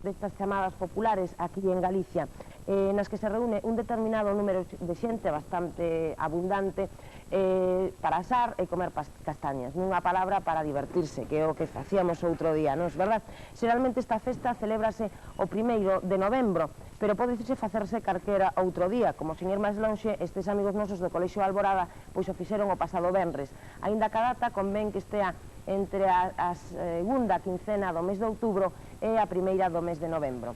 destas chamadas populares aquí en Galicia, nas que se reúne un determinado número de xente bastante abundante para asar e comer castañas, nunha palabra para divertirse, que é o que facíamos outro día, non é verdad? Xeralmente esta festa celébrase o 1º de novembro, pero podese facerse calquera outro día, como sin ir máis lonxe, estes amigos nosos do Colexio Alborada pois o fixeron o pasado venres. Aínda que a data convén que estea entre a segunda quincena do mes de outubro e a primeira do mes de novembro.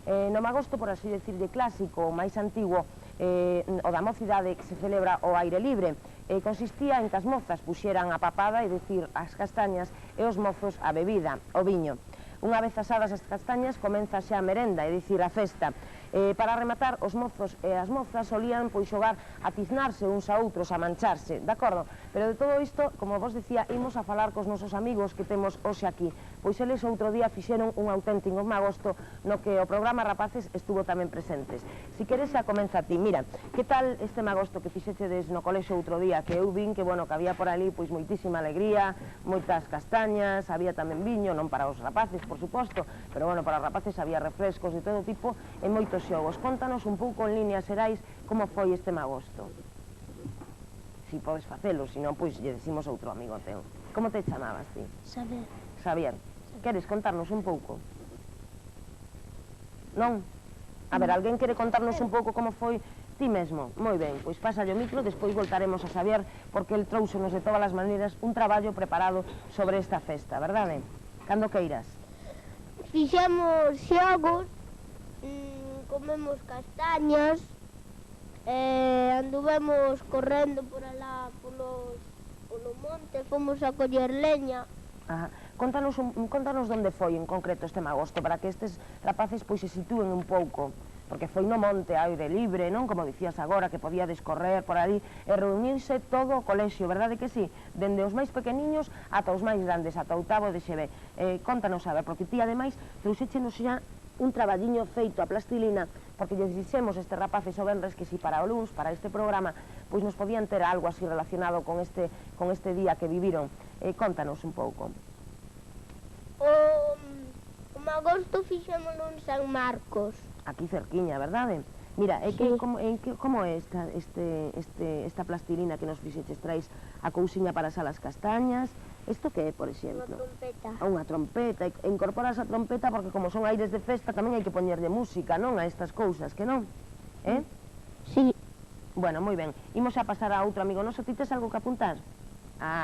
No magosto, por así decirle, clásico, o máis antigo, o da mocidade, que se celebra ao aire libre, consistía en que as mozas puxeran a papada, é dicir, as castañas, e os mozos a bebida, o viño. Unha vez asadas as castañas, comeza xa a merenda, é dicir, a festa. Para rematar, os mozos e as mozas solían pois xogar a tiznarse uns a outros, a mancharse, de acordo? Pero de todo isto, como vos dicía, imos a falar cos nosos amigos que temos hoxe aquí, pois eles outro día fixeron un auténtico magosto no que o programa Rapaces estuvo tamén presentes. Si queres xa comeza a ti, mira, que tal este magosto que fixechedes no colexo outro día, que eu vin que, bueno, que había por ali pois moitísima alegría, moitas castañas, había tamén viño, non para os rapaces, por suposto, pero, bueno, para os rapaces había refrescos de todo tipo e moitos xogos. Contanos un pouco en líneas xerais como foi este magosto. Si podes facelo, se non, pois lle decimos outro amigo teu. Como te chamabas ti? Saber. Xavier. Queres contarnos un pouco? Non? A ver, alguén quere contarnos un pouco como foi ti mesmo? Moi ben, pois pasa o micro, despois voltaremos a Xavier, porque el trouxonos de todas as maneiras un traballo preparado sobre esta festa, verdade? Cando queiras? Fixemos xogos, comemos castañas, anduvemos correndo por alá polo monte, fomos a coller leña. Contanos onde foi en concreto este magosto, para que estes rapaces pois se sitúen un pouco, porque foi no monte, aire libre, non? Como dicías agora, que podíades correr por ali e reunirse todo o colexio, verdade que sí? Dende os máis pequeniños ata os máis grandes, ata o 8º de xeve. Contanos, a ver, porque ti ademais trouxéchenos xa un traballiño feito a plastilina, porque lles dixemos estes rapaces o venres que si para o luns, para este programa, pois nos podían ter algo así relacionado con este día que viviron. Contanos un pouco. O magosto fixémolo en San Marcos. Aquí cerquiña, verdade? Mira, como é esta plastilina que nos fixeches? Traes a cousiña para asar as castañas? Isto que é, por exemplo? Unha trompeta. Unha trompeta. Incorporas a trompeta porque como son aires de festa tamén hai que poñerlle música, non? A estas cousas, que non? Sí. Bueno, moi ben. Imos a pasar a outro amigo noso. Ti tes algo que apuntar?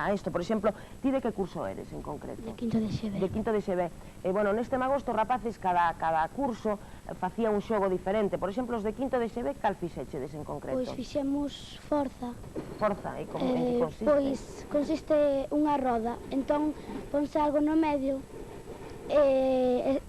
Isto, por exemplo, ti de que curso eres en concreto? De 5º de xeve. De 5º de xeve. Bueno, neste magosto, rapaces, cada curso facía un xogo diferente. Por exemplo, os de 5º de xeve, cal fixechedes en concreto? Pois fixemos forza. Forza, e como en que consiste? Pois consiste unha roda, entón ponse algo no medio e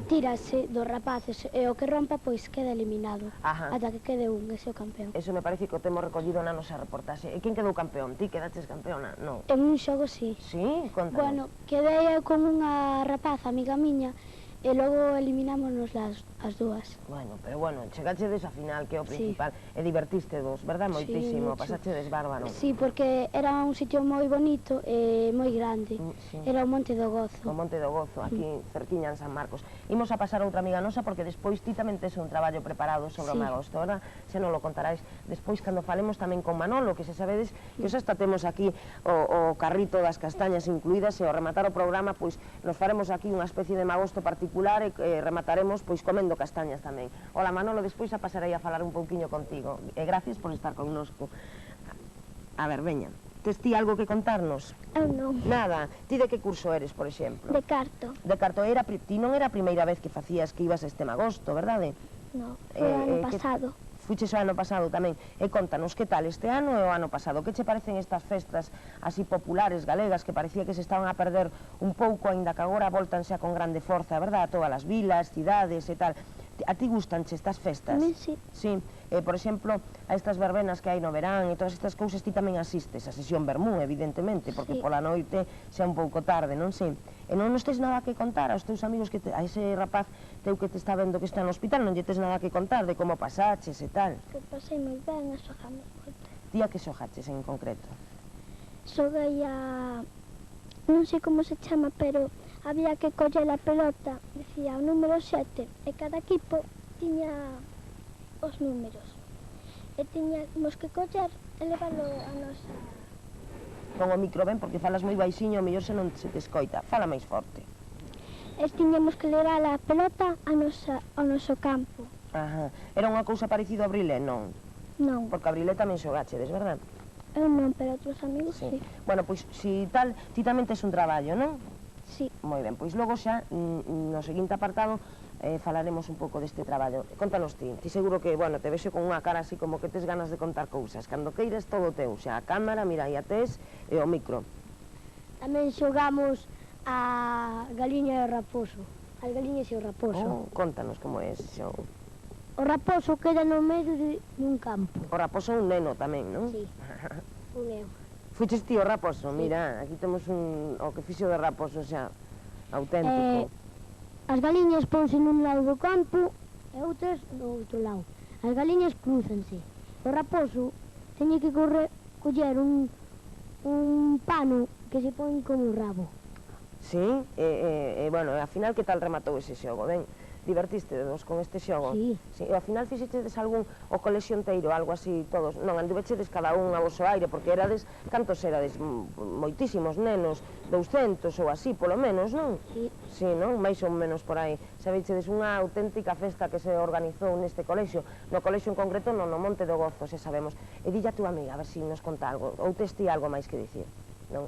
tírase dos rapaces e o que rompa pois queda eliminado ata que quede un, ese é o campeón. Eso me parece que o temos recollido na nosa reportaxe. E quen quedou campeón? Ti quedaches campeona? Non. En un xogo sí. Sí? Contanos. Bueno, quedei con unha rapaza amiga miña e logo eliminámonos as dúas. Bueno, pero bueno, chegachedes a final, que é o principal, e divertiste dos, verdad? Moitísimo, pasachedes bárbaro. Sí, porque era un sitio moi bonito e moi grande. Era o Monte do Gozo. O Monte do Gozo, aquí cerquiña en San Marcos. Imos a pasar a outra amiga nosa, porque despois ti tamén tes un traballo preparado sobre o magosto, ahora xa non lo contaráis despois cando falemos tamén con Manolo, que se sabedes que xa está temos aquí o carrito das castañas incluídas, e ao rematar o programa, pois nos faremos aquí unha especie de magosto particular e remataremos pois comendo castañas tamén. Ola Manolo, despois a pasarei a falar un pouquiño contigo e gracias por estar connosco. A ver, veña, tes ti algo que contarnos? Eu non. Nada. Ti de que curso eres, por exemplo? De carto. De carto. Ti non era a primeira vez que facías que ibas a este magosto, verdade? Non, foi o ano pasado. Fuches o ano pasado tamén. E contanos, que tal este ano e o ano pasado? Que che parecen estas festas así populares galegas que parecía que se estaban a perder un pouco, aínda que agora voltanse a con grande forza, verdad? A todas as vilas, cidades e tal. A ti gustanche estas festas? A mí sí. Sí. Por exemplo, a estas verbenas que hai no verán e todas estas cousas ti tamén asistes. A sesión vermú, evidentemente, porque pola noite xa un pouco tarde, non sei. E non nos tes nada que contar aos teus amigos, a ese rapaz teu que te está vendo que está no hospital, non lle tes nada que contar de como pasaches e tal? Que pasei moi ben, a xogamos moito. Ti a que xogaches en concreto? Xoguei a... non sei como se chama, pero había que coller a pelota, decía o número 7, e cada equipo tiña os números. E tiñamos que coller e leválo a nosa... Con o micro ben, porque falas moi baixiño, o mellor se non se te escoita. Fala máis forte. E tiñamos que levar a pelota ao noso campo. Ajá. Era unha cousa parecida ao Brilé, non? Non, Porque a Brilé tamén xogachedes, verdad? eu non, pero outros amigos sí. Bueno, pois, si tal, ti tamén tes un traballo, non? Sí. Moi ben, pois logo xa, no seguinte apartado, falaremos un pouco deste traballo. Contanos ti seguro que, bueno, te vexo con unha cara así como que tes ganas de contar cousas. Cando queires todo teu, xa a cámara, mira, aí a tes, e o micro. Tamén xogamos a galiña e o raposo. As galiñas e o raposo. Oh, contanos como é ese xogo. O raposo queda no medio dun campo. O raposo é un neno tamén, non? Sí, un eu. Fuches ti o raposo, Sí. mira, aquí temos o que fixo de raposo xa, auténtico. As galiñas ponse nun lado do campo e outras do outro lado. As galiñas cruzanse. O raposo teñe que coller un pano que se pon como un rabo. Sí, bueno, ao final que tal rematou ese xogo, ben? Divertístedes con este xogo? Sí. E ao final fixechedes algún, o colexio inteiro, algo así, todos? Non, anduvechedes cada un a voso aire, porque erades, cantos erades? Moitísimos nenos, 200 ou así, polo menos, non? Sí. Sí, non? Mais ou menos por aí. Sabechedes unha auténtica festa que se organizou neste colexio, no colexio en concreto, no Monte do Gozo, se sabemos. E dille a túa amiga, a ver se nos conta algo, ou tes ti algo máis que dicir, non?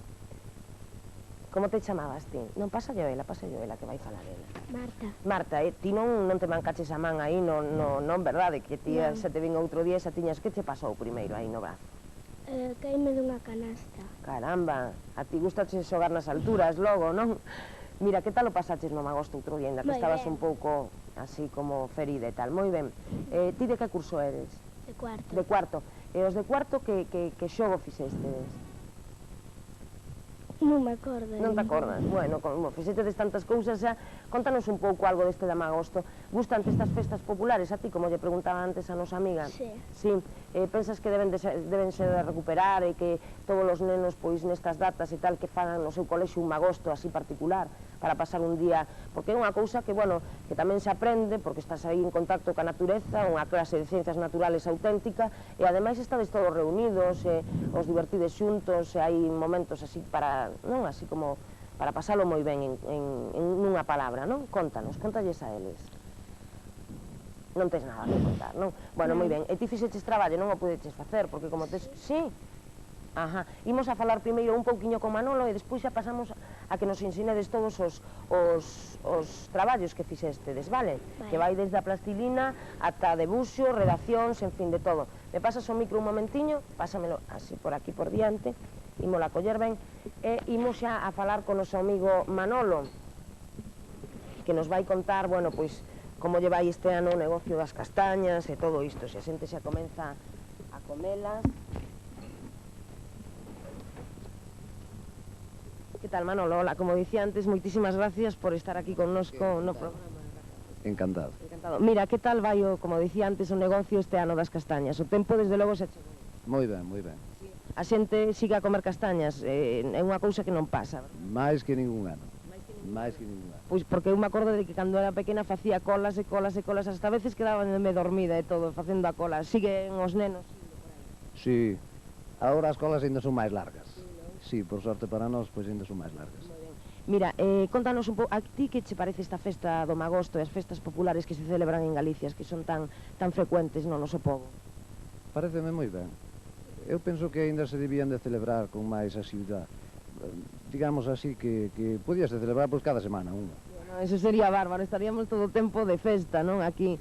Como te chamabas ti? Non, pasa yo ela, que vai falar ela. Marta. Marta, ti non te mancaches a man aí, non, verdade? Que ti se te vin outro día, xa tiñas, que che pasou primeiro aí no brazo? Caíme dunha canasta. Caramba, a ti gustache xogar nas alturas logo, non? Mira, que tal o pasaches no Magosto outro día, ainda que estabas un pouco así como ferida e tal? Moi ben. Ti de que curso eres? De cuarto. De cuarto. E os de cuarto que xogo fixestes? Non me acordo. Non te acordas? Bueno, como fixetedes tantas cousas xa, contanos un pouco algo deste de Magosto. Gustan estas festas populares a ti, como lle preguntaba antes a nosa amiga? Sí. Sí. Pensas que deben ser de recuperar e que todos os nenos, pois, nestas datas e tal, que fagan no seu colexio un Magosto así particular, para pasar un día, porque é unha cousa que, bueno, que tamén se aprende, porque estás aí en contacto ca natureza, unha clase de ciencias naturales auténtica, e ademais estades todos reunidos, os divertides xuntos, e hai momentos así para, non, así como para pasalo moi ben en nunha palabra, non? Contalles a eles. Non tens nada que contar, non? Bueno, moi ben, e ti fixeches traballo, non o podeches facer, porque como tes... Sí? Ajá. Imos a falar primeiro un pouquiño con Manolo e despois xa pasamos a que nos ensinedes todos os traballos que fixestedes, vale? Que vai desde a plastilina ata debuxo, redaccións, en fin, de todo. Me pasas o micro un momentiño, pásamelo así por aquí por diante, ímola coller ben, e imos xa a falar con o noso amigo Manolo, que nos vai contar, bueno, pois, como lle vai este ano o negocio das castañas e todo isto, se a xente xa comeza a comelas. Que tal, Manolo? Hola, como dicía antes, moitísimas gracias por estar aquí connosco no programa. Encantado. Encantado. Mira, que tal vai, como dicía antes, o negocio este ano das castañas? O tempo, desde logo, se chegou. Moi ben, moi ben. A xente sigue a comer castañas, é unha cousa que non pasa. Máis que ningún ano. Máis que ningún ano. Pois porque eu me acordo de que cando era pequena facía colas e colas e colas, hasta veces quedábanme dormida e todo, facendo a cola. Siguen os nenos? Sí, agora as colas ainda son máis largas. Sí, por sorte para nós, pois ainda son máis largas. Mira, contanos un pouco, a ti que che parece esta festa do Magosto e as festas populares que se celebran en Galicia, que son tan frecuentes no noso pobo? Pareceme moi ben. Eu penso que ainda se debían de celebrar con máis asiduidade. Digamos así, que podíase celebrar pois cada semana unha. Bueno, eso sería bárbaro, estaríamos todo o tempo de festa, non? Aquí.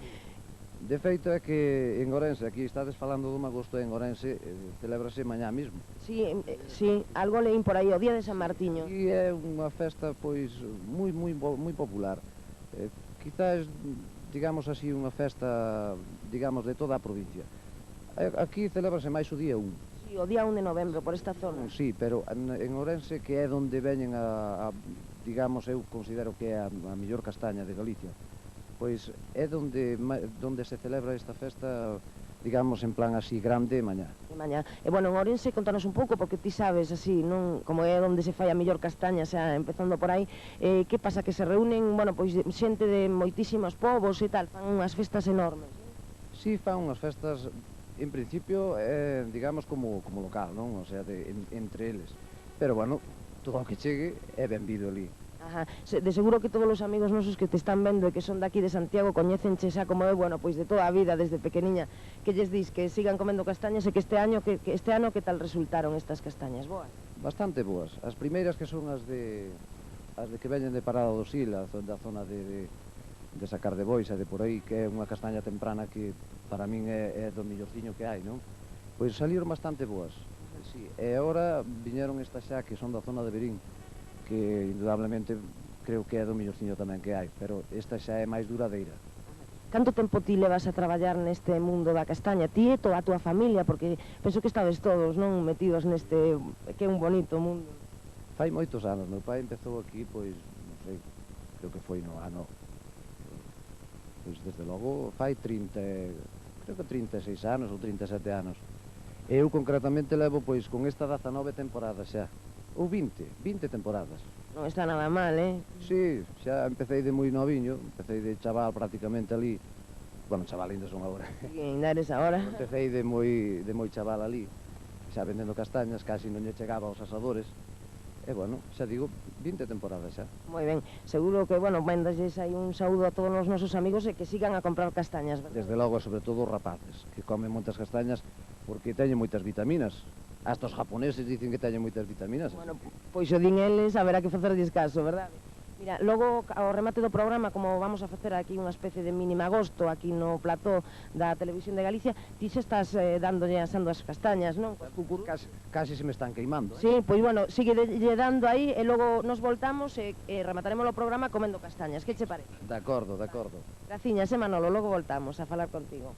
De feito é que en Ourense, aquí estades falando do Magosto, en Ourense celébrase mañá mismo. Sí, algo leín por aí, o día de San Martiño. E é unha festa pois moi popular. Quizás, digamos así, unha festa, digamos, de toda a provincia. Aquí celébrase máis o día 1. Sí, o día 1 de novembro, por esta zona. Sí, pero en Ourense, que é onde veñen digamos, eu considero que é a mellor castaña de Galicia, pois é onde se celebra esta festa digamos, en plan así grande mañá. De mañá. E, bueno, en Ourense, contanos un pouco, porque ti sabes, así, non, como é onde se fai a mellor castaña, xa, empezando por aí, que pasa, que se reúnen, bueno, pois, xente de moitísimos povos e tal, fan unhas festas enormes. Si fan unhas festas, en principio, digamos, como local, non? O sea, entre eles. Pero, bueno, todo o que chegue é benvido ali. Ajá. De seguro que todos os amigos nosos que te están vendo e que son daqui de Santiago coñécenche xa como eu, bueno, pois de toda a vida, desde pequeniña, que lles dis que sigan comendo castañas e que este ano que tal resultaron estas castañas? Boas? Bastante boas. As primeiras que son as de que veñen de Parada do Sil, da zona de Sacar de Bois e de por aí, que é unha castaña temprana que para min é do millorciño que hai, non? Pois saliron bastante boas. Sí. E agora viñeron estas xa que son da zona de Verín, que indudablemente creo que é do millorciño tamén que hai, pero esta xa é máis duradeira. Canto tempo ti levas a traballar neste mundo da castaña? Ti e toda a túa familia, porque penso que estades todos, non, metidos neste, que é un bonito mundo. Fai moitos anos, meu pai empezou aquí, pois, non sei, creo que foi no ano, pois desde logo fai 36 anos ou 37 anos. Eu concretamente levo, pois, con esta 19 temporadas xa. Ou 20 temporadas. Non está nada mal, Sí, xa empecé de moi noviño, empecé de chaval prácticamente ali. Bueno, chaval ainda son agora. Sí, ainda eres agora. Empecé de moi chaval ali, xa vendendo castañas, casi non lle chegaba aos asadores. E, bueno, xa digo, 20 temporadas xa. Moi ben, seguro que, bueno, mandasles aí un saúdo a todos os nosos amigos e que sigan a comprar castañas, verdad? Desde logo, sobre todo os rapaces, que comen moitas castañas porque teñen moitas vitaminas. Hasta os japoneses dicen que teñen moitas vitaminas. Bueno, pois o din eles, haberá que facerlles caso, verdade? Mira, logo, ao remate do programa, como vamos a facer aquí unha especie de mini magosto aquí no plató da Televisión de Galicia, ti xa estás dándolle asando as castañas, non? Casi se me están queimando. Sí, pois bueno, sigue dando aí e logo nos voltamos e remataremos o programa comendo castañas. Que che parece? De acordo, de acordo. Graciñas, Manolo, logo voltamos a falar contigo.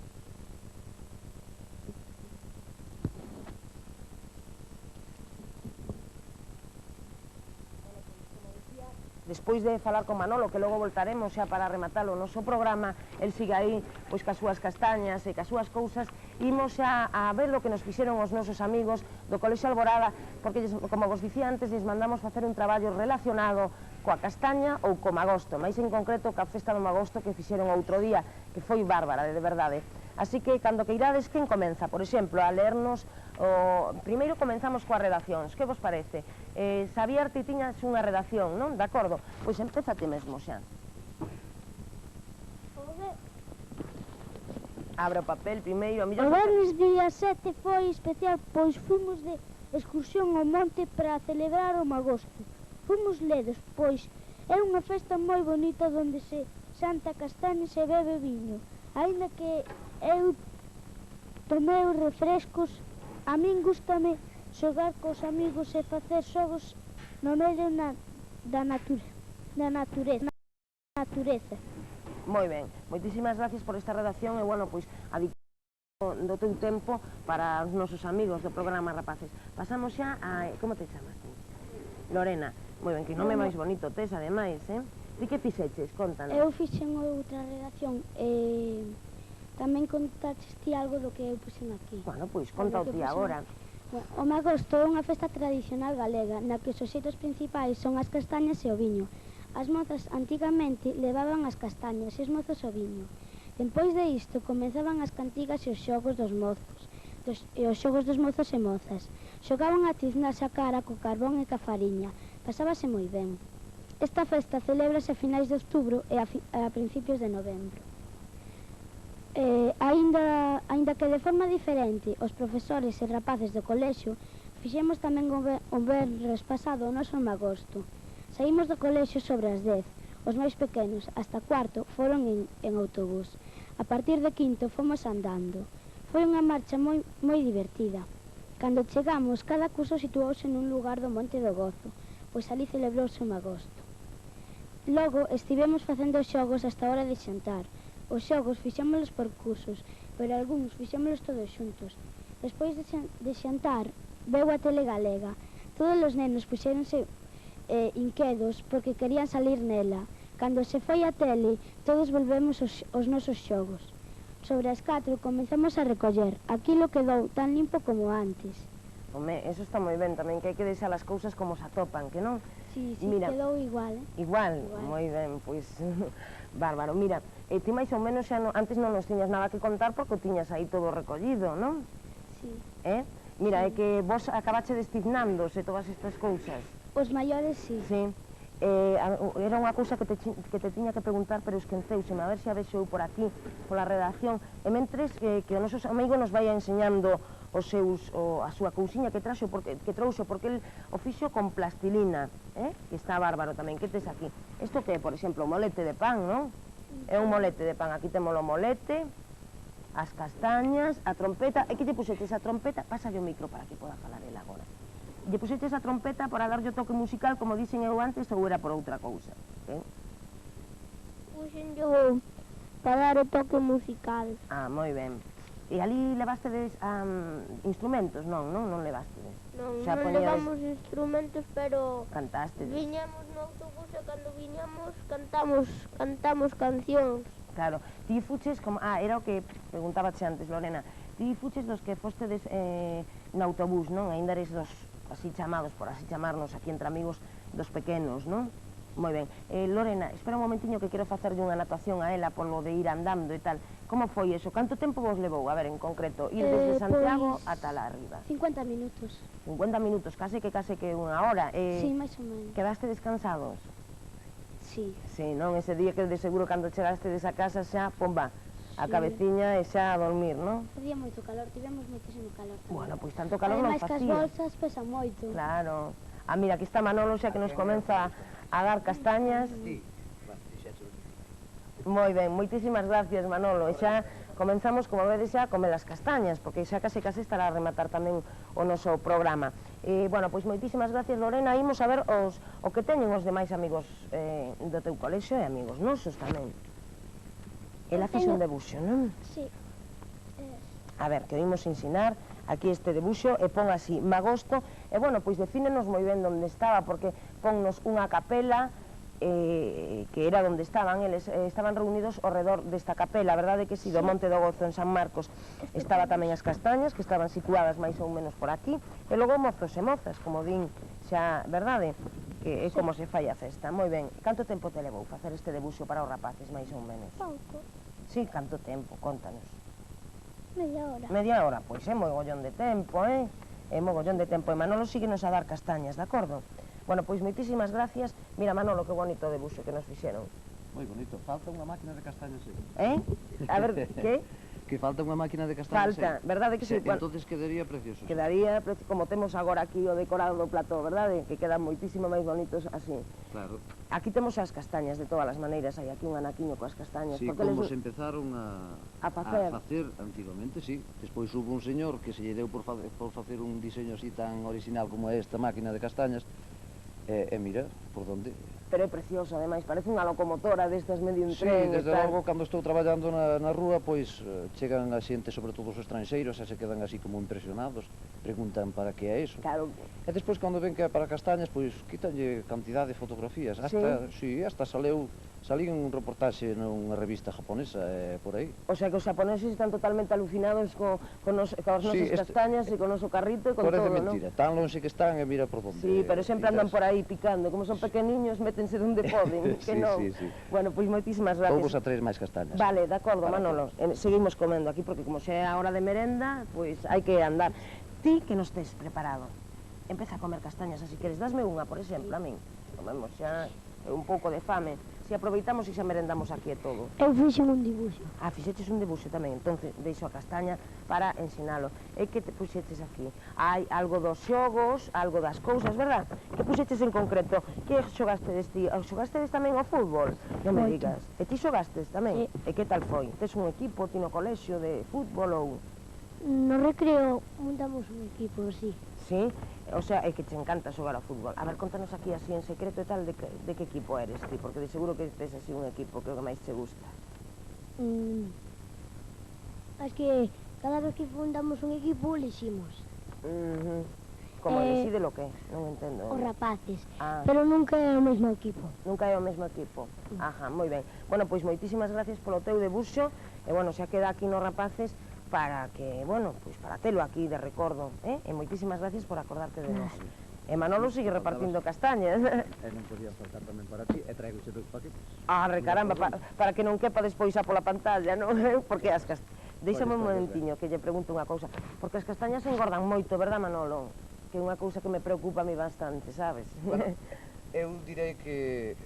Despois de falar con Manolo, que logo voltaremos xa para rematar o noso programa, el sigue aí, pois, cas súas castañas e cas súas cousas, imos xa a ver o que nos fixeron os nosos amigos do Colexio Alborada, porque, como vos dicía antes, lles mandamos facer un traballo relacionado coa castaña ou co magosto, máis en concreto coa festa do magosto que fixeron outro día, que foi bárbara, de verdade. Así que, cando que irades, quen comeza? Por exemplo, a leernos primeiro comenzamos coas redaccións, que vos parece? Xavier, ti tiñas unha redacción, non? De acordo? Pois empeza ti mesmo xa. Abre o papel primeiro. O venres día 7 foi especial, pois fomos de excursión ao monte para celebrar o magosto. Fomos ledos, pois é unha festa moi bonita onde se xanta castaña e se bebe viño. Aínda que eu tomei os refrescos, a min gústame xogar cos amigos e facer xogos no medio da natureza. Moi ben, moitísimas gracias por esta redacción e, bueno, pois, do teu tempo para os nosos amigos do programa Rapaces. Pasamos xa a... Como te chamas ti? Lorena. Moi ben, que nome máis bonito tes, ademais, Ti que fixeches? Contanos. Eu fixen outra redacción e tamén contaches ti algo do que eu puxen aquí. Bueno, pois conta o ti agora. O magosto é unha festa tradicional galega na que os obxectos principais son as castañas e o viño. As mozas antigamente levaban as castañas e os mozos o viño. Despois de isto comenzaban as cantigas e os xogos dos mozos e os xogos dos mozos e mozas. Xogaban a tiznarse a cara co carbón e ca fariña. Pasábase moi ben. Esta festa celébrase a finais de outubro e a principios de novembro. Aínda que de forma diferente, os profesores e rapaces do colexio fixemos tamén o venres pasado o noso magosto. Saímos do colexio sobre as 10, os máis pequenos, hasta cuarto, foron en autobús. A partir de quinto fomos andando. Foi unha marcha moi divertida. Cando chegamos, cada curso situouse nun lugar do Monte do Gozo, pois ali celebrouse o magosto. Logo estivemos facendo xogos hasta a hora de xantar. Os xogos fixémolos por cursos, pero algúns fixémolos todos xuntos. Despois de xantar, veu a tele galega. Todos os nenos puxéronse inquedos porque querían salir nela. Cando se foi a tele, todos volvemos aos nosos xogos. sobre as 4 comezamos a recoller. Aquilo quedou tan limpo como antes. Home, eso está moi ben tamén, que hai que deixar as cousas como se atopan, que non? Sí, Mira, quedou igual, Igual, moi ben, pois, bárbaro. Mira, ti máis ou menos xa antes non nos tiñas nada que contar porque o tiñas aí todo recollido, non? Sí. Mira, é que vos acabache destiznandose todas estas cousas. Os maiores, sí. Sí. Era unha cousa que te tiña que preguntar, pero esquenceuseme, a ver se a vexo eu por aquí, pola redacción. E mentres que o noso amigo nos vai enseñando a súa cousiña que trouxo, porque el o fixo con plastilina, que está bárbaro tamén. Que tes aquí? Isto que é, por exemplo, o molete de pan, non? É un molete de pan, aquí temos o molete, as castañas, a trompeta. E que lle puxetes a trompeta? Pásalle o micro para que poda falar el agora. Lle puxetes a trompeta para darlle o toque musical, como dixen eu antes, ou era por outra cousa? Puxen yo para dar o toque musical. Ah, moi ben. E ali levastedes instrumentos? Non levastedes? Non, Xa non poñedes- levamos instrumentos, pero Cantastedes? viñamos no autobús e cando viñamos cantamos cancións. Claro. Ti fuches como... era o que preguntabache antes, Lorena. Ti fuches dos que fostedes no autobús, non? Ainda eres dos así chamados, por así chamarnos aquí entre amigos, dos pequenos, non? Moi ben. Lorena, espera un momentiño que quero facerlle unha anotación a ela polo de ir andando e tal. Como foi eso? Canto tempo vos levou? A ver, en concreto, ir desde Santiago ata lá arriba. 50 minutos. 50 minutos, case que unha hora. Sí, máis ou menos. Quedaste descansados? Sí. Sí, non? Ese día que de seguro cando chegaste desa casa xa, pomba, a Sí. cabeciña e xa a dormir, non? Facía moito calor, tivemos moitísimo calor. Bueno, pois tanto calor non Ademais que as facía. bolsas pesan moito. Claro. Mira, aquí está Manolo xa que nos comeza a dar castañas. Moi ben, moitísimas gracias, Manolo. E xa comenzamos, como vedes xa, a comer as castañas, porque xa case estará a rematar tamén o noso programa. Bueno, pois moitísimas gracias, Lorena. Imos a ver o que teñen os demais amigos do teu colexio e amigos nosos tamén. Ela fixe un debuxo, non? Sí. A ver, que oímos ensinar aquí este debuxo e pon así, magosto, e bueno, pois defínenos moi ben onde estaba, porque ponnos unha capela, que era onde estaban, eles estaban reunidos ao redor desta capela, a verdade que si, do Monte do Gozo en San Marcos estaba tamén as castañas, que estaban situadas máis ou menos por aquí, e logo mozos e mozas, como din xa, verdade? Que é como se fai a festa, moi ben. Canto tempo te levou facer este debuxo para os rapaces, máis ou menos? Pouco. Sí, canto tempo, contanos. Media hora. Media hora, pois é mogollón de tempo, É mogollón de tempo. E Manolo síguenos a dar castañas, de acordo? Bueno, pois moitísimas gracias. Mira, Manolo, que bonito debuxo que nos fixeron. Moi bonito. Falta unha máquina de castañas, sí. A ver, que? Que falta unha máquina de castañas, Falta, verdade que sí? Entonces quedaría precioso. Quedaría, como temos agora aquí o decorado do plató, verdade? Que quedan moitísimo máis bonitos así. Claro. Aquí temos as castañas de todas as maneiras, hai aquí un anaquiño coas castañas. Sí, porque como eles- se empezaron A facer. antigamente, sí. Despois hubo un señor que se lle deu por facer un diseño así tan original como é esta máquina de castañas. Mira, por onde? Pero é precioso, ademais, parece unha locomotora destas medio en Sí, tren e desde tal. logo, cando estou traballando na rúa, pois chegan a xente, sobre todo os estranxeiros, e se quedan así como impresionados, preguntan para que é iso. Claro, E despois, cando ven que é para castañas, pois quítanlle cantidade de fotografías. Hasta salí en un reportaxe nunha revista japonesa, por aí. o sea que os japoneses están totalmente alucinados coas nosas castañas e con o noso carrito e con Parece todo, non? mentira, tan longe que están e mira por onde. Sí, pero sempre andan por aí picando, como son pequeniños, métense donde poden, que Sí, non. sí, sí. Bueno, pois moitísimas Vamos gracias. a traer máis castañas. Vale, de acordo, Para Manolo. Seguimos comendo aquí, porque como xa é a hora de merenda, pois hai que andar. Ti que nos tes preparado? Empeza a comer castañas, así queres, dasme unha, por exemplo, a min. Comemos xa un pouco de fame. Si aproveitamos e xa merendamos aquí e todo. Eu fixen un dibuixo. Fixeches un debuxo tamén, entonces deixo a castaña para ensinalo. E que te puxeches aquí? Hai algo dos xogos, algo das cousas, verdad? Que puxeches en concreto? Que xogastes ti? Xogastes tamén ao fútbol? Non me Moito. digas. E ti xogastes tamén? Sí. E que tal foi? Tes un equipo, ti no colexio de fútbol ou...? No recreo montamos un equipo, sí. Sí? O sea, é que te encanta xogar ao fútbol. A ver, contanos aquí así en secreto e tal de que equipo eres ti, porque de seguro que tes así un equipo que é o que máis te gusta. Es que cada vez que fundamos un equipo, leximos Como decide lo que? Non entendo. os rapaces, Ah. pero nunca é o mesmo equipo. Nunca é o mesmo equipo. Ajá, moi ben. Bueno, pois moitísimas gracias polo teu debuxo E, bueno, xa queda aquí nos rapaces para que, bueno, pois para telo aquí de recordo, e moitísimas gracias por acordarte de nós. E Manolo sigue repartindo castañas. E non podía faltar tamén para ti, e traigo xe 2 paquetes. Caramba, para que non quepa despois xa pola pantalla, non? Porque as castañas... Deixame un momentiño que lle pregunto unha cousa. Porque as castañas engordan moito, verdad, Manolo? Que é unha cousa que me preocupa a mí bastante, sabes? Bueno, eu direi que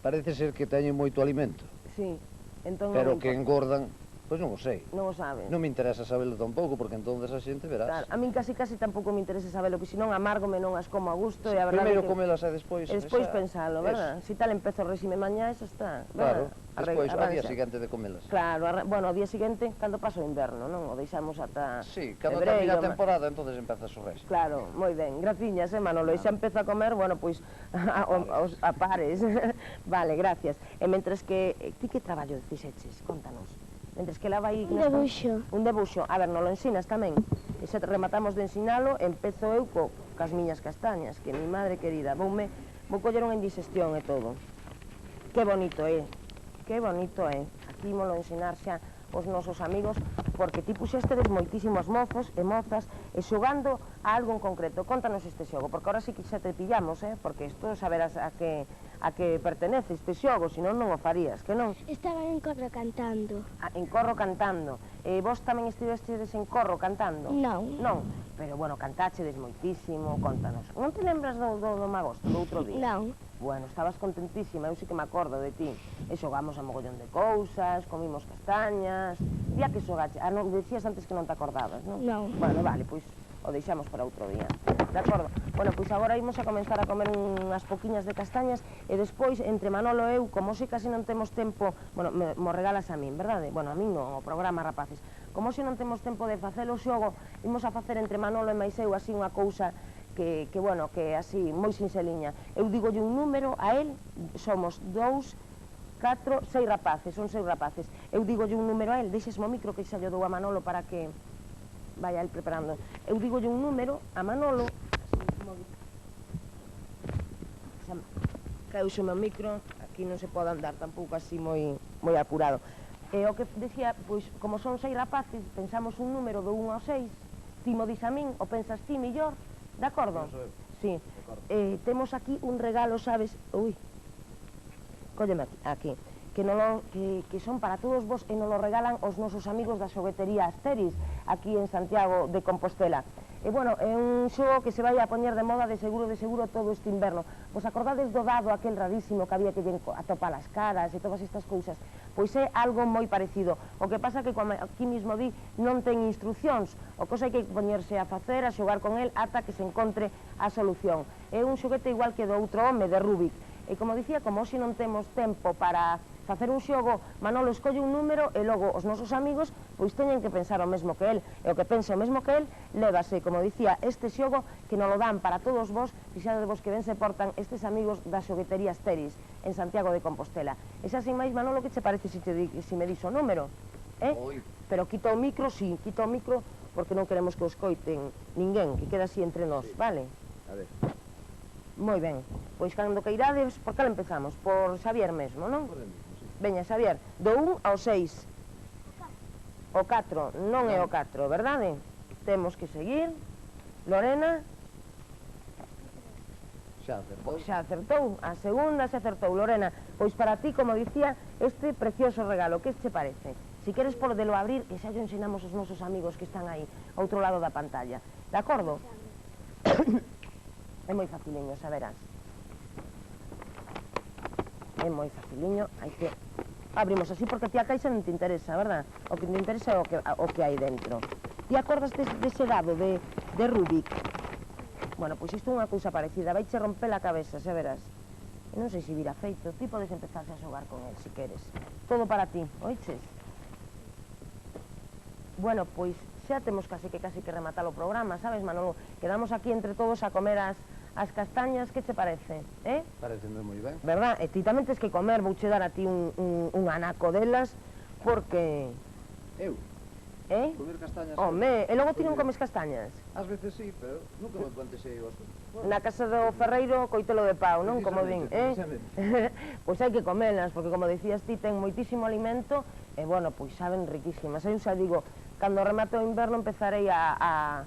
parece ser que teñen moito alimento, Sí, entón... pero que engordan, pois non o sei. Non o sabes. Non me interesa sabelo tampouco, porque entonces a xente verás. Claro, a min casi tampouco me interesa sabelo, que senón amárgome non as como a gusto, e a verdade Primeiro que... comelas e despois... E despois pensalo, verdad? Si tal empezo o réxime mañá, eso está, Claro, verdad? despois, ao día seguinte de comelas. Claro, bueno, ao día seguinte, cando pasa o inverno, non? O deixamos ata... Sí, cando febreiro, termina a temporada, entonces empezas o réxime. Claro, moi ben, graciñas, Manolo, e xa empezo a comer, bueno, pois, a pares. Vale, gracias. E mentres que, ti que traballo fixeches? Contanos. Mentres que lava aí... Un debuxo. Un debuxo. A ver, non lo ensinas tamén? E xa rematamos de ensinalo, empezo eu cas miñas castañas, que mi madre querida, vou coller unha indigestión e todo. Que bonito é, que bonito é. Aquí molo ensinar xa os nosos amigos, porque ti puxestedes moitísimos mozos e mozas e xogando a algo en concreto. Contanos este xogo, porque ahora sí que xa te pillamos, porque isto saberás a que pertenece este xogo, senón non o farías, que non? Estaba en corro cantando. En corro cantando. E vos tamén estivestedes en corro cantando? Non. Non, pero bueno, cantáchedes moitísimo, contanos. Non te lembras do magosto, do outro día? Non. Bueno, estabas contentísima, eu sí que me acordo de ti. E xogamos a mogollón de cousas, comimos castañas... Día que xogache? Non, decías antes que non te acordabas, non? Non. Bueno, vale, pois o deixamos para outro día. De acordo? Bueno, pois agora imos a comenzar a comer unhas poquiñas de castañas e despois, entre Manolo e eu, como se casi non temos tempo... Bueno, mo regalas a min, verdade? Bueno, a min non, o programa, rapaces. Como se non temos tempo de facer o xogo, imos a facer entre Manolo e máis eu así unha cousa que bueno, que así, moi sinxeliña. Eu digolle un número a él, somos 2, 4, 6 rapaces, son 6 rapaces. Eu digolle un número a él, deixesmo o micro que xa lle dou a Manolo para que vaya él preparando. Eu digolle un número a Manolo, así, causome o micro, aquí non se pode andar tampouco así moi apurado. E o que decía, pois, como son 6 rapaces, pensamos un número do 1 ao 6, ti mo dis a min, o pensas ti millor, de acordo? Sí. Temos aquí un regalo, sabes? Ui, cólleme aquí. Que son para todos vos e nos lo regalan os nosos amigos da xoguetería Asteris, aquí en Santiago de Compostela. E, bueno, é un xogo que se vai a poñer de moda de seguro todo este inverno. Vos acordades do dado aquel rarísimo que había que atopar as caras e todas estas cousas? Pois é algo moi parecido. O que pasa que, como aquí mismo di, non ten instruccións. O cosa hai que poñerse a facer, a xogar con el, ata que se encontre a solución. É un xoguete igual que do outro home, de Rubik. E, como dicía, como hoxe non temos tempo para facer un xogo, Manolo escolle un número e logo os nosos amigos pois teñen que pensar o mesmo que el, e o que pense o mesmo que el lévase, como dicía, este xogo que nos lo dan para todos vos, fixade vos que ben se portan estes amigos da xoguetería Asteris en Santiago de Compostela. E xa sin máis, Manolo, que che parece se me dis o número? Pero quito o micro, sí, quito o micro porque non queremos que o escoiten ninguén, que queda así entre nós, vale? A ver. Moi ben, pois cando que irades, por cal empezamos? Por Xavier mesmo, non? Por el mismo, sí. Veña, Xavier, do 1 ao 6. O 4, non é o 4, verdade? Temos que seguir. Lorena? Xa acertou. Pois xa acertou, a segunda xa acertou. Lorena, pois para ti, como dicía, este precioso regalo, que che parece? Si queres podelo abrir, e xa yo ensinamos aos nosos amigos que están aí, ao outro lado da pantalla. De acordo? É moi faciliño, saberás. É moi faciliño, hai que... Abrimos así porque ti a caixa non te interesa, verdad? O que te interesa é o que hai dentro. Ti acordas dese dado de Rubik? Bueno, pois isto é unha cousa parecida, vai che romper a cabeza, xa verás. E non sei se vira feito, ti podes empezarse a xogar con el, se queres. Todo para ti, oiches? Bueno, pois xa temos casi que rematar o programa, sabes, Manolo? Quedamos aquí entre todos a comer as castañas, que che parece, Pareceme moi ben. Verdad? E ti tamén tens que comer, vouche dar a ti un anaco delas, porque... Eu? Comer castañas. Home, e logo ti non comes castañas? Ás veces sí, pero nunca me plantexei o asunto. Na casa do ferreiro coitelo de pau, non? Como din, Pois hai que comelas, porque como dicías ti, ten moitísimo alimento e, bueno, pois saben riquísimas. Eu xa digo, cando remate o inverno empezarei a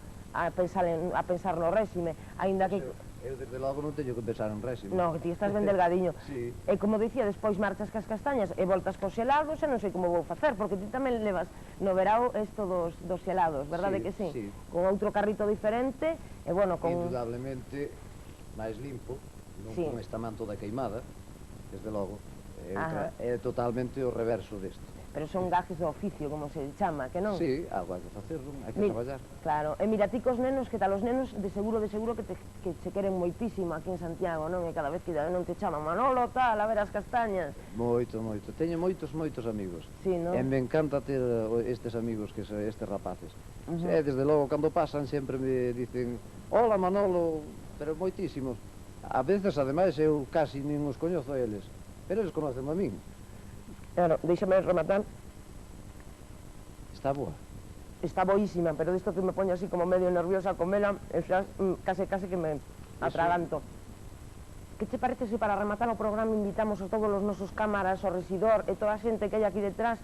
pensar no réxime, aínda que... Eu, desde logo, non teño que pensar en réxime. No, que ti estás ben delgadiño. Sí. E como dicía, despois marchas cas castañas e voltas cos xelados e non sei como vou facer, porque ti tamén levas no verao isto dos xelados, verdade que sí? Sí. Con outro carrito diferente e, bueno, con... Indudablemente máis limpo, non Sí. con esta man toda queimada, desde logo. Ajá. É totalmente o reverso deste. Pero son gajes do oficio, como se chama, que non? Sí, algo hai que facer, non? Hai que traballar. Claro, e mira, ti cos nenos, que tal, os nenos de seguro que se queren moitísimo aquí en Santiago, non? E cada vez que non te chaman Manolo, tal, a ver as castañas. Moito. Teño moitos amigos. Sí, non? E me encanta ter estes amigos, estes rapaces. E desde logo, cando pasan, sempre me dicen hola Manolo, pero moitísimos. A veces, ademais, eu casi nin os coñezo a eles, pero eles conocen a min. Claro, déixame rematar. Está boa. Está boísima, pero disto que me poño así como medio nerviosa a comela, xa case que me atraganto. Que che parece se para rematar o programa invitamos a todos os nosos cámaras, o residor e toda a xente que hai aquí detrás,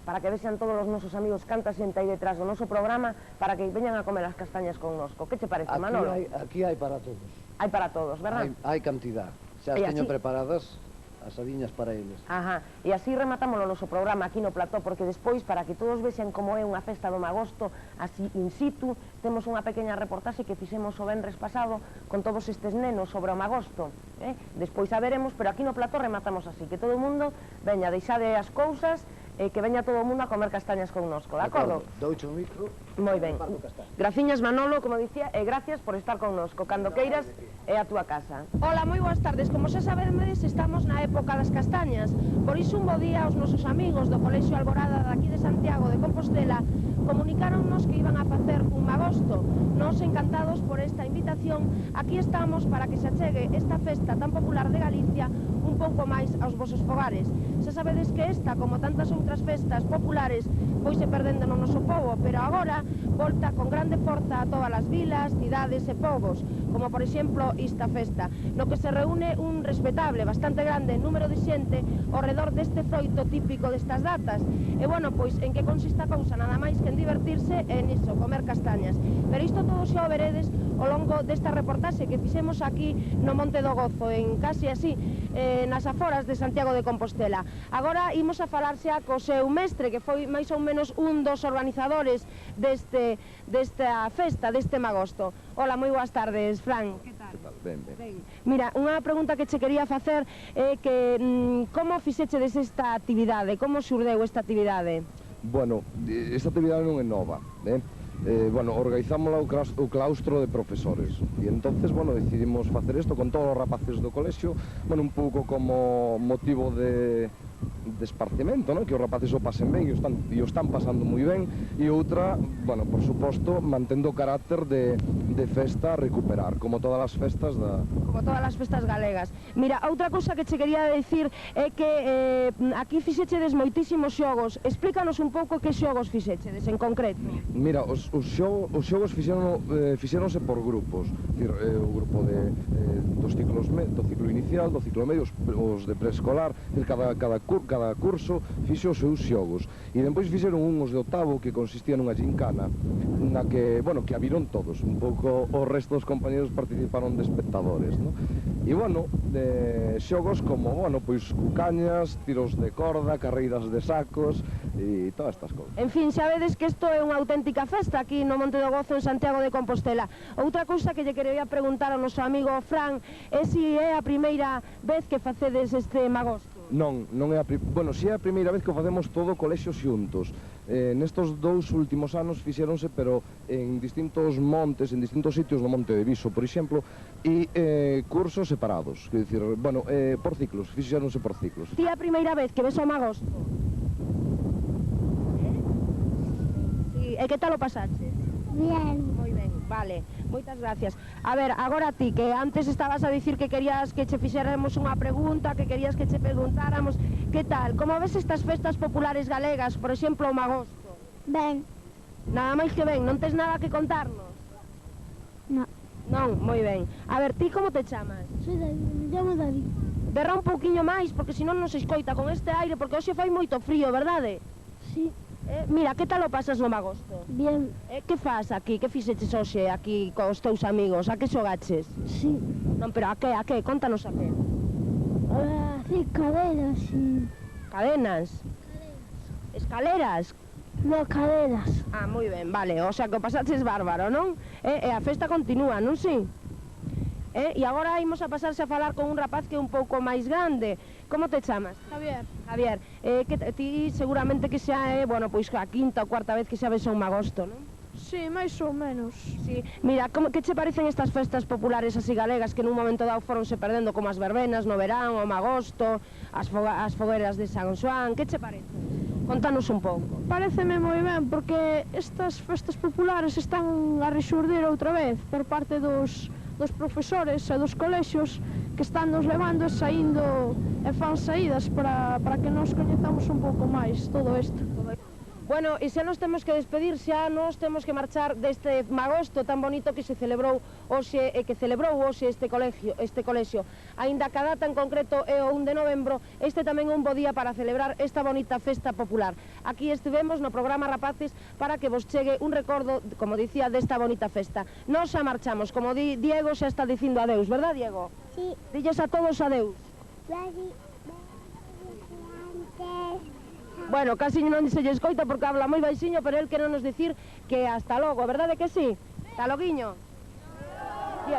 para que vexan todos os nosos amigos canta xente aí detrás do noso programa, para que veñan a comer as castañas connosco. Que che parece, Manolo? Aquí hai para todos. Hai para todos, verdad? Hai cantidad. Xa as teño preparadas as adiñas para eles. Ajá, e así rematamos o noso programa aquí no plató, porque despois, para que todos vexan como é unha festa do Magosto, así in situ, temos unha pequena reportaxe que fixemos o venres pasado con todos estes nenos sobre o Magosto. Despois a veremos, pero aquí no plató rematamos así, que todo o mundo veña, deixade as cousas, e que veña todo o mundo a comer castañas connosco, de acordo? Douche o micro. Moi ben. Graciñas, Manolo, como dicía, e gracias por estar connosco. Cando queiras, é a túa casa. Ola, moi boas tardes. Como xa sabedes, estamos na época das castañas. Por iso un bo día aos nosos amigos do Colexio Alborada daqui de Santiago de Compostela comunicaronnos que iban a facer un Magosto. Nos encantados por esta invitación, aquí estamos para que se achegue esta festa tan popular de Galicia un pouco máis aos vosos fogares. Xa sabedes que esta, como tantas outras festas populares, pois se perdendo no noso pobo, pero agora volta con grande forza a todas as vilas, cidades e povos, como por exemplo esta festa, no que se reúne un respetable, bastante grande número de xente ao redor deste froito típico destas datas. E bueno, pois en que consiste a cousa? Nada máis que en divertirse e niso, comer castañas. Pero isto todo xa o veredes ao longo desta reportaxe que fixemos aquí no Monte do Gozo, en casi así, nas aforas de Santiago de Compostela. Agora imos a falar xa co seu mestre, que foi máis ou menos un dos organizadores desta festa, deste Magosto. Ola, moi boas tardes, Fran. Que tal? Ben. Mira, unha pregunta que che quería facer é que como fixechedes esta actividade? Como xurdeu esta actividade? Bueno, esta actividade non é nova, bueno, organizámola o claustro de profesores e entonces, bueno, decidimos facer isto con todos os rapaces do colexio, bueno, un pouco como motivo de esparcimento, ¿no? Que os rapaces o pasen ben e o están pasando moi ben, e outra, bueno, por suposto, mantendo o carácter de festa a recuperar, como todas as festas como todas as festas galegas. Mira, outra cousa que che quería dicir é que aquí fixechedes moitísimos xogos. Explícanos un pouco que xogos fixechedes en concreto. Mira, os xogos fixéronse por grupos, o grupo do ciclo inicial, do ciclo medio, os de preescolar, cada curso fixe os seus xogos, e depois fixeron uns de octavo que consistía nunha gincana na que, bueno, que a viron todos, un pouco o resto dos compañeros participaron de espectadores, ¿no? E, bueno, xogos como, bueno, pois cucañas, tiros de corda, carreiras de sacos e todas estas cousas. En fin, xa vedes que isto é unha auténtica festa aquí no Monte do Gozo en Santiago de Compostela. Outra cousa que lle quería preguntar ao noso amigo Fran é se é a primeira vez que facedes este Magosto. Non é a bueno, si é a primeira vez que o facemos todo o colexio xuntos. Nestos 2 últimos anos fixéronse, pero en distintos montes, en distintos sitios no Monte de Viso, por exemplo, e cursos separados, quer dicir, bueno, por ciclos, fixéronse por ciclos. Ti é a primeira vez que ves o Magosto? Sí, e que tal o pasaches? Bien. Moi ben, vale, moitas gracias. A ver, agora ti, que antes estabas a dicir que querías que che fixéramos unha pregunta, que querías que che preguntáramos, que tal? Como ves estas festas populares galegas, por exemplo, o Magosto? Ben, Nada máis que ben, non tes nada que contarnos? no. Non, moi ben. A ver, ti como te chamas? Soy David, me llamo David. Berra un pouquiño máis, porque senón non se escoita con este aire, porque hoxe fai moito frío, verdade? Sí, Mira, que tal o pasas no Magosto? bien, Que faz aquí? Que fixeches hoxe aquí cos teus amigos? A que xogaches? sí. Non, pero a que? Contanos a que. Así caderas y... Cadenas? Escaleras? No, caderas. Ah, moi ben, vale, o sea que o pasaches bárbaro, non? E a festa continúa, non si? E agora imos a pasarse a falar con un rapaz que é un pouco máis grande. Como te chamas? Javier. Javier, ti seguramente que xa é, bueno, pois a quinta ou cuarta vez que xa ves a un Magosto, non? Sí, máis ou menos. Sí. Mira, que che parecen estas festas populares así galegas que nun momento dado foronse perdendo como as verbenas no verán, o Magosto, as fogueras de San Xoán, que che parece? Contanos un pouco. Pareceme moi ben, porque estas festas populares están a rexurdir outra vez por parte dos profesores e dos colexios que están nos levando e saindo e fan saídas para que nos coñezamos un pouco máis todo isto. Bueno, e xa nos temos que despedir, xa nos temos que marchar deste Magosto tan bonito que se celebrou hoxe e que celebrou hoxe este colexio. Aínda que a data en concreto é o 1 de novembro, este tamén é un bo día para celebrar esta bonita festa popular. Aquí estivemos no programa Rapaces para que vos chegue un recordo, como dicía, desta bonita festa. Nos xa marchamos, como Diego xa está dicindo adeus, verdad, Diego? Sí. Dilles a todos adeus. Bueno, casi non se lle escoita porque habla moi baixiño, pero el quere nos dicir que hasta logo, verdade que sí? Hasta loguiño. Día,